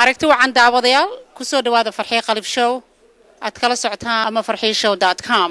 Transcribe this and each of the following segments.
aragti wacan daawadayaal ku soo dhawaada Farxiyo Qalib Show aad kala socotaan ama farxiyoshow.com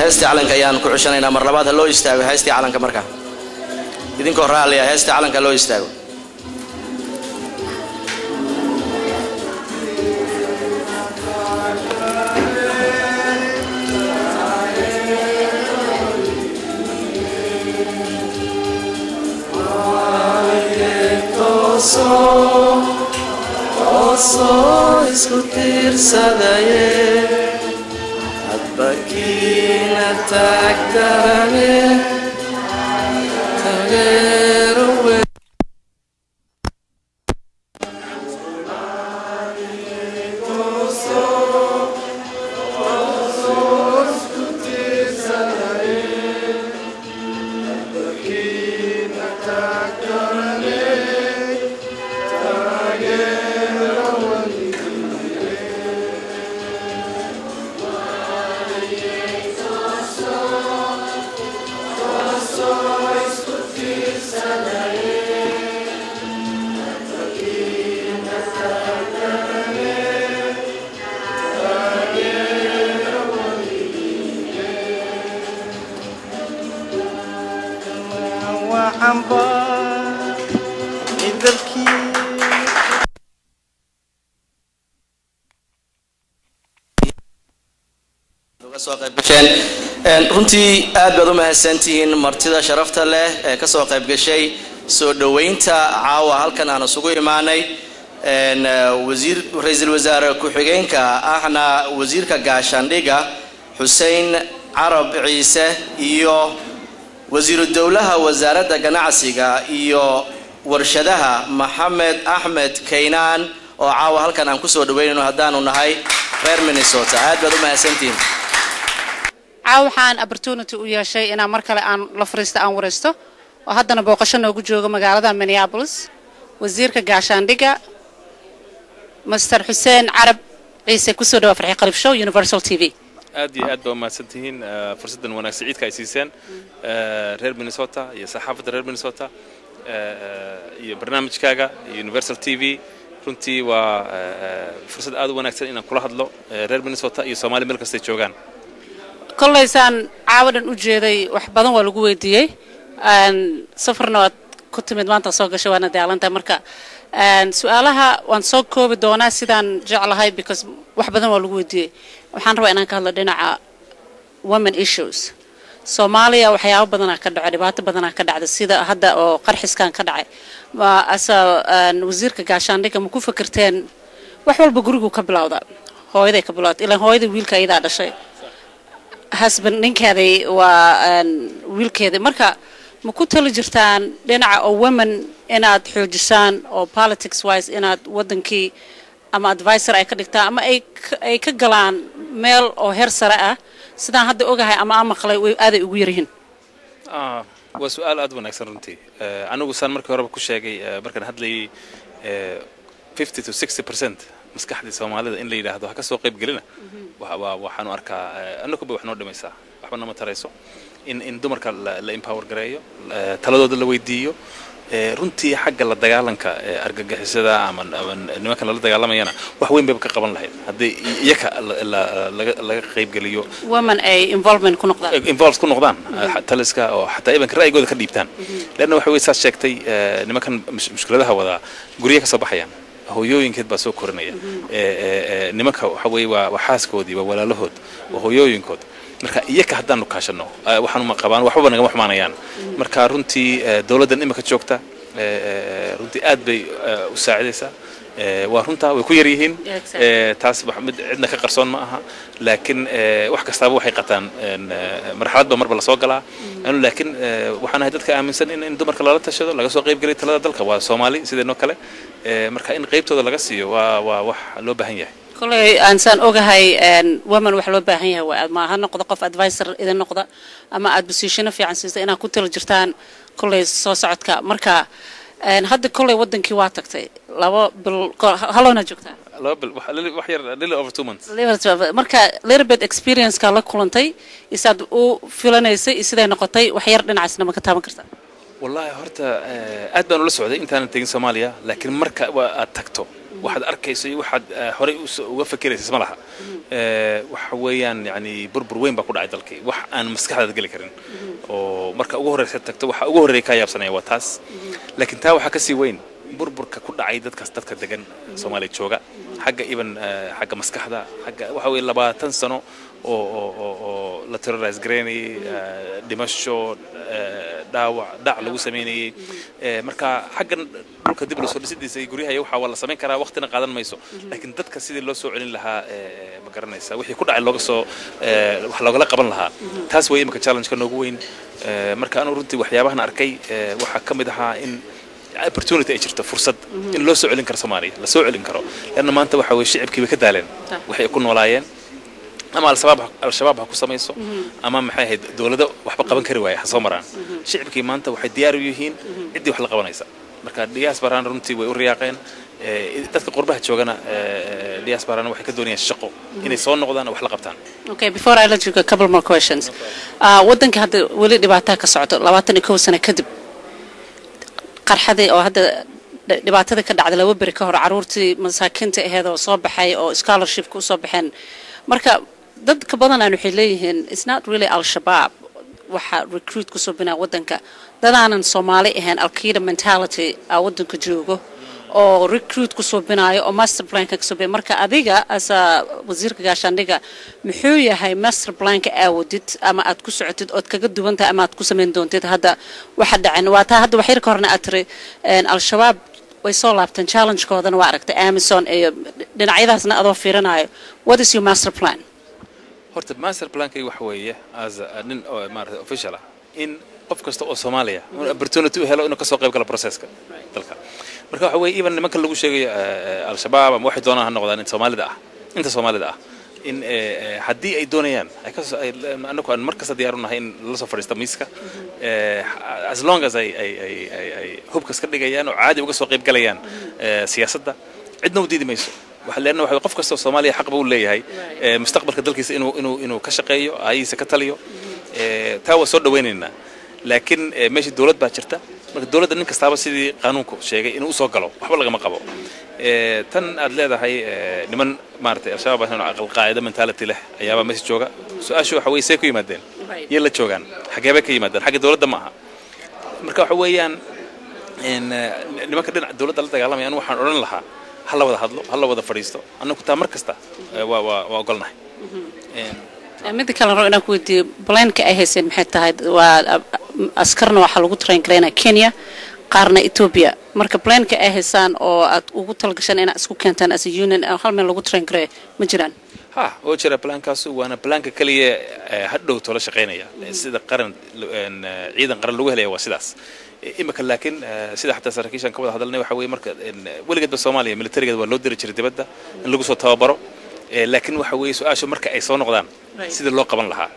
heesti calanka ayaan ku cushanayna mar labaad loo istaago heesti calanka marka idinkoo raaliya heesti calanka loo istaago Bakina takdarane tagero we runtii aad baad u mahadsantihiin martida sharafta leh ee ka soo qayb gashay soo dhaweynta caawa halkan aan isugu imaanay ra'iisul wasaare ku-xigeenka ahna wasiirka gaashaandhiga Xuseen Carab Ciise iyo wasiiru dawlaha wasaaradda ganacsiga iyo warshadaha Maxamed Axmed Kaynaan oo caawa halkan aan ku soo dhaweynayno haddaanu nahay reer Minnesota aad baad u mahadsantihiin waxaan opportunity u yeeshay inaan mar kale aan la fariisto aan wareysto oo haddana booqasho noogu jooga magaalada Minneapolis wasiirka gaashaandhiga Mr. Xuseen Carab Ciise ku soo dhawaad Farxiyo Qalib Show Universal TV aad iyo aad baa mahadsantihiin fursadan wanaagsan ciidka ay siiseen reer Minnesota iyo saxaafadda reer Minnesota iyo barnaamijkaaga Universal TV runtii waa fursad aad u wanaagsan inaan kula hadlo reer Minnesota iyo Soomaaliya meel kasta ay joogaan kolleysaan caawadan u jeeday wax badan waa lagu weydiiyay safarna waad ku timid maanta soo gashay waana daalantaa marka su'aalaha waan soo koobi doonaa sidaan jeclahay because wax badan waa lagu weydiiyay waxaan rabaa inaan ka hadlo dhinaca women issues Soomaaliya waxyaabo badan ka dhacay dhibaato badan ka dhacday sida hadda oo qarxiskan ka dhacay wasiirka gaashaandhiga ma ku fikirteen wax walba gurigu ka bilowda hooyaday ka bilowday ilaa hooyada wiilka ayada dhashay husband ninkeedii waa wiilkeedii marka ma ku tali jirtaan dhinaca oo women inaad xoojisaan oo politics wise inaad wadankii ama advisor ay ka dhigtaan ama ay ka galaan meel oo heer sare ah sidaan hadda ogahay ama maqlay way aad ugu yaryihiin waa su'aal aad wanaagsan runtii anigu san markii hore ku sheegay markaan hadlayay 50 to 60% maskaxda Soomaalida in la yiraahdo ha ka soo qayb galina waxaan arkaa annagu wax noo dhimaysaa waxba nama tarayso in dumarka la empower gareeyo taladooda la weydiiyo runtii xagga la dagaalanka argagixisada ama nimanka la dagaalamayana wax weyn bay ka qaban lahayd hadii iyaka laga qayb galiyo women ay involvement ku noqdaan taliska oo xataa ibanka ra'yigooda ka dhiibtaan leena waxa way saas sheegtay nimankan mushkiladaha wada guriga ka soo baxayaan hooyooyinkeed baa soo korinaya nimanka waxa weeye waa xaaskoodii waa walaalahood waa hooyooyinkood marka iyaka haddaanu kaashano waxaanu ma qabaan waxba nagama xumaanayaan marka runtii dawladdan imika joogta runtii aad bay u saacidaysaa waa runtaa way ku yar yihiin taas mid cidna ka qarsoon ma aha laakiin wax kastaaba waxay qataan marxaladba marba la soo galaa laakiin waxaan ahay dadka aaminsan in dumarka lala tashado laga soo qayb geliyo talada dalka waa Soomaali sideenoo kale marka in qaybtooda laga siiyo waa wax loo baahan yahay kolay aansan ogahay woman wax loo baahan yahay waa ma aha noqdo qof advisor idin noqda ama aad position fiican siisa inaad ku tala jirtaan kolay soo socodka marka hadda kolay wadankii waa tagtay laba bil halona joogtaa laba bil wax yar little over 2 months marka little bit experience ka la kulantay isaad u filanaysay siday noqotay wax yar dhinacaasna ma ka taaban kartaa wallahi horta aad baan ula socday intaan tegin Soomaaliya laakiin marka aad tagto waxaad arkayso waxaad horay uga fikiraysaa malaha waxa weeyaan yani burbur weyn baa ku dhacay dalkii wax aan maskaxdaada gali karin oo marka ugu horeysa tagto waxa ugu horeeyay ka yaabsanaya waa taas laakiin taa waxa ka sii weyn burburka ku dhacay dadka degan Soomaaliya jooga xagga xagga maskaxda xagga waxa weey 20 sano oo la terrorize gareynay dhimasho dhac lagu sameeyay marka xaggan dhulka dib loo soo dhisidiisa guryaha waxa wala sameyn karaa waqtina qaadan mayso laakiin dadka sidii loo soo celin lahaa ma garanaysa wixii ku dhacay looga soo wax looga qaban lahaa taas way imka challenge ka noogu weyn marka aanu runtii waxyaabahan arkay waxa kamid ahaa in opportunity ay jirto fursad in loo soo celin karo Soomaaliya la soo celin karo lana maanta waxa way shicibkii ka daaleen waxay ku noolaayeen ama al-shabaab ha ku samayso ama maxay ahayd dawladda waxba qaban kari waaya soo maraan shicibkii maanta waxay diyaar u yihiin cidii wax la qabanaysa marka diaspora runtii way u riyaaqeen dadka qurbaha joogana diaspora waxay ka doonayaan shaqo inay soo noqdaan wax la qabtaan okay before I let you go a couple more questions wadanka hadda wali dhibaato ka socdo 21 sano kadib qarxadii oo hadda dhibaatada ka dhacday laba bari ka hor caruurtii masaakiinta ahayd oo soo baxay oo scholarship ku soo baxeen marka dadka badan aan waxay leeyihiin it's not really al-shabaab waxa recruit ku soo binaa wadanka dadaanan Soomaali ahayn al-Qaeda mentality wadanka joogo oo recruit ku soo binaayo oo master plan ka soo bin marka adiga as wasiirka gaashaandhiga muxuu yahay master plan ka aawdid ama aad ku socotid oo kaga duwantahay ama aad ku sameyn doontid hadda waxa dhacay waa taa hadda wax yar ka horna aad tiri al-shabaab way soo laabteen challenge-koodana waa aragtay Amazon iyo dhinacyadaasna adoo fiirinayo what is your master plan horta master plan-kay waxa weeye as nin maaragtay official in qof kasta oo Soomaaliya opportunity u helo inuu ka soo qayb galo process-ka dalka marka waxa weeye even nimanka lagu sheegay al-shabaab ama waxay doonaan noqdaan in Soomaalida ah in haddii ay doonayaan anagu aan markasta diyaar u nahay in la soo fadhiisto miiska as long as ay hubkas ka dhigayaan oo caadi uga soo qayb galayaan siyaasadda cidna u diidi mayso waxa leena waxa qof kasta oo Soomaaliya xaq buu leeyahay mustaqbalka dalkiisa inuu ka shaqeeyo ayisa ka taliyo taa waa soo dhaweynayna laakiin meeshii dawlad baa jirta marka dawladda nin kastaaba sidii qaanuunku sheegay inuu soo galo waxba laga ma qabo tan aad leedahay niman maartay al-shabaab ahna aqal qaa'ida mentality leh ayaaba meesha jooga su'aashu waxa way say ku yimaadeen yeel la joogan xageeba ka yimaadeen xagga dawladda ma aha marka waxa weeyaan in nimanka dhinaca dawladda la dagaalamaya waxaan oran lahaa hal wada hadlo hal wada fadhiisto annagu taa mar kasta waa ogolnahay mid kale inaan ku weydiiyo plan-ka ay hayseen maxay tahay waa askarna waxa lagu train gareynaa Kenya qaarna Ethiopia marka plan-ka ay haysaan oo aad ugu talgashan inaad isku keentaan as a union hal meel lagu train gareeyo ma jiraan oo jira plan-kaas waana plan-ka kaliya hadhow tolo shaqeynaya sida qaran ciidan qaran lagu helayo waa sidaas imika laakiin sida xataa saraakiishan ka wada hadalnay waxa weeye marka weligeedba Soomaaliya militarigeeda waa loo diri jiray dibadda in lagu soo tababaro laakiin waxa weeye su'aashu marka ay soo noqdaan sida loo qaban lahaa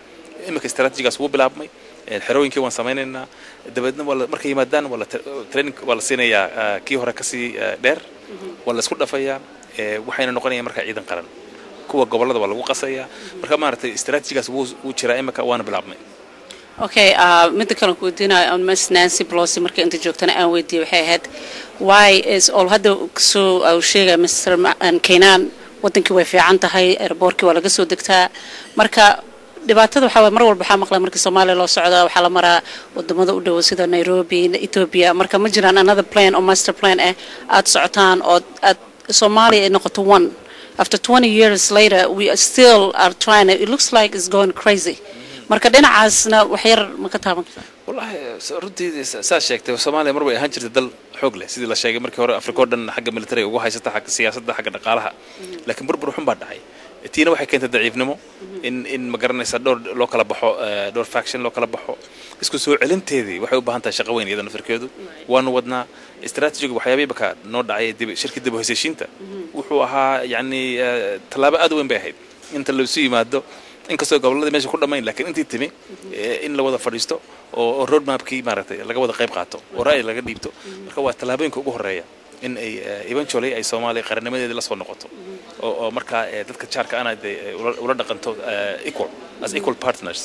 imika istaraatijigaas wuu bilaabmay xerooyinkii waan sameeynaynaa dabadna marka yimaadaan wala training wala siinayaa kii hore ka sii dheer wala isku dhafayaa waxayna noqonayaan marka ciidan qaran kuwa gobolada waa lagu qasayaa marka maartay istaraatijigaas wuu jiraa imika waana bilaabmay okay mid kale ku diinay on Miss Nancy Pelosi markay inta joogtana aan weydiiyay waxay ahayd why is all hada soo sheegay Mr. Keenan wadankii way fiican tahay airportkii waa laga soo degtaa marka dhibaatada waxa mar walba waxa maqlay markii Soomaaliya loo socdo waxa la maraa wadamada u dhow sida Nairobi Ethiopia marka ma jiraan another plan or master plan aad socotaan oo aad Somalia in noqoto one. After 20 years later, we are still are trying to, it looks like it's going crazy. Marka dhinacaasna wax yar ma ka taaban kartaa? Wallahi runtii saa sheegtay Soomaaliya mar way ahaan jirtay dal xoog leh sidii la sheegay markii hore Afrika oo dhan xagga military ugu haysata xagga siyaasadda xagga dhaqaalaha laakiin burbur xun baa dhacay tiina waxay keentay daciifnimo in ma garanaysa loo kala baxo dhowr faction loo kala baxo isku soo celinteedii waxay u baahan tahay shaqo weyn iyada naftirkeedu waanu wadnaa istaraatiijiga waxyaabay baka noo dhacay shirkadda dib u heshiishiinta wuxuu ahaa yani talaabo aad u weyn bay ahayd inta la isu yimaado inkastoo gobolada meesha ku dhamayn laakiin intii timi in la wada fadhiisto oo road mapkii maaragtay laga wada qayb qaato oo ra'yi laga dhiibto marka waa talaabooyinka ugu horeeya in ay eventually ay Soomaaliya qarannimadeeda la soo noqoto oo marka dadka jaarka ana ula dhaqanto equal partners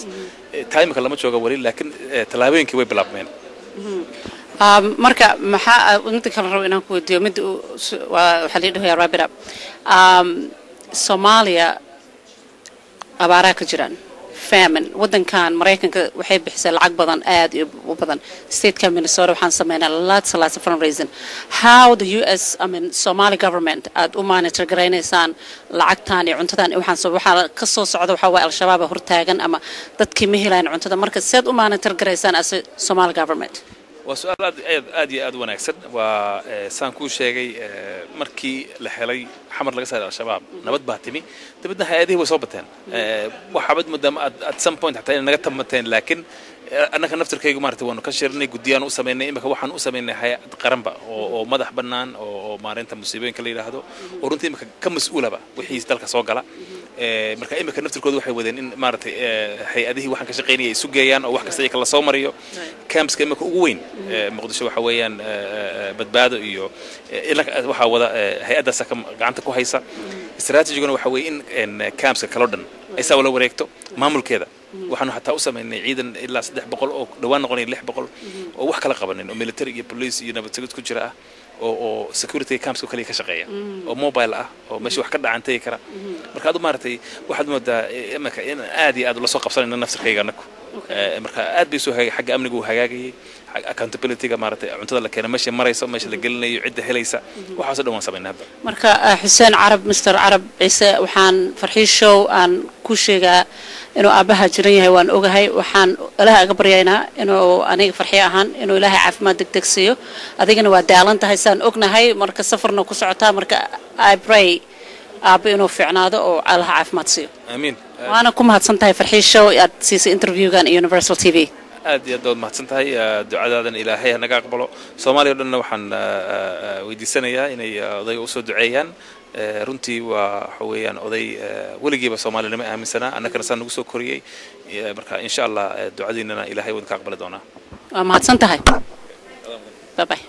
time-ka lama jooga wali laakiin talaabooyinkii way bilaabmeen marka maxaa inta kala rabo inaan ku weydiiyo mid waxa la yidhaahdaa wrap it up Soomaaliya abaaraha ka jiraan famine wadankan Mareykanka waxay bixisay lacag badan aad u badan state-ka Minnesota waxaan sameynaa lots of fundraising how the US Somali government aad u monitor gareynaysaan lacagtan iyo cuntadan waxaa ka soo socda waxa waa al-shabaab hortaagan ama dadkii ma helayaan cuntada marka seed u monitor gareysaan as Somali government وسؤال aad wanaagsan waa saan ku sheegay markii la helay xamar laga saaray al-shabaab nabad baa timi dabadna hay'adaha way soo bateen waxa bad mudam at some point hatta inaga tamateen laakiin annaka naftirkaygu maartay waanu ka shirnay gudiyaan u sameynay imika waxaan u sameynay hay'ad qaranba oo madax bannaan oo maareynta musiibooyinka la yiraahdo oo runtii imika ka mas'uulaba wixii dalka soo gala marka imika naftirkoodu waxay wadeen in maartay hay'adihii waxaan ka shaqeynayay isu geeyaan oo wax kasta ay kala soo mariyo camps imika ugu weyn muqdisho waxa weeyaan badbaado iyo waxa wada hay'adaas ka gacanta ku haysa istaraatiijiguna waxa weey in camps kala dhan ay saa wala wareegto maamulkeeda waxaanu hataa u sameynay ciidan ilaa 300 oo dhawaan noqonay 600 oo wax kala qabanin oo military iyo police iyo nabad sugid ku jira ah oo security camps kale ka shaqeeya oo mobile ah oo meesha wax ka dhacantay kara marka aad maartay waxaad moodaa imaka in aad iyo aad la soo qabsanayna nafsirkayga anaku marka aad bay soo xagga amnigu hagaagayay accountability-ga maartay cuntada la keenay meesha marayso meesha la gelinayo cidda helaysa waxa soo dhawaan sameynaa hadda marka Xuseen Carab Mr. Carab Ciise waxaan farxii show aan ku sheegaa inuu aabaha jiran yahay waan ogahay waxaan Ilaahay aga baryaynaa inuu aniga farxii ahaan inuu Ilaahay caafimaad degdeg siiyo adigana waa daalan tahay saan ognahay marka safarna ku socotaa marka I pray aaba inuu fiicnaado oo Ilaahay caafimaad siiyo amiin waana ku mahadsan tahay farxii show aad siisay interview-gan Universal TV aad iyo aad mahadsan tahay ducadaadan Ilaahay naga aqbalo Soomaaliya dhanna waxaan weydiisanayaa inay oday u soo duceeyaan runtii waxa weeyaan oday waligiiba Soomaaliyada aaminsana annagana saan ugu soo koriyay marka insha Allah ducadiinana Ilaahay wada ka aqbali doona waa mahadsan tahay bye bye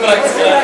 Gracias.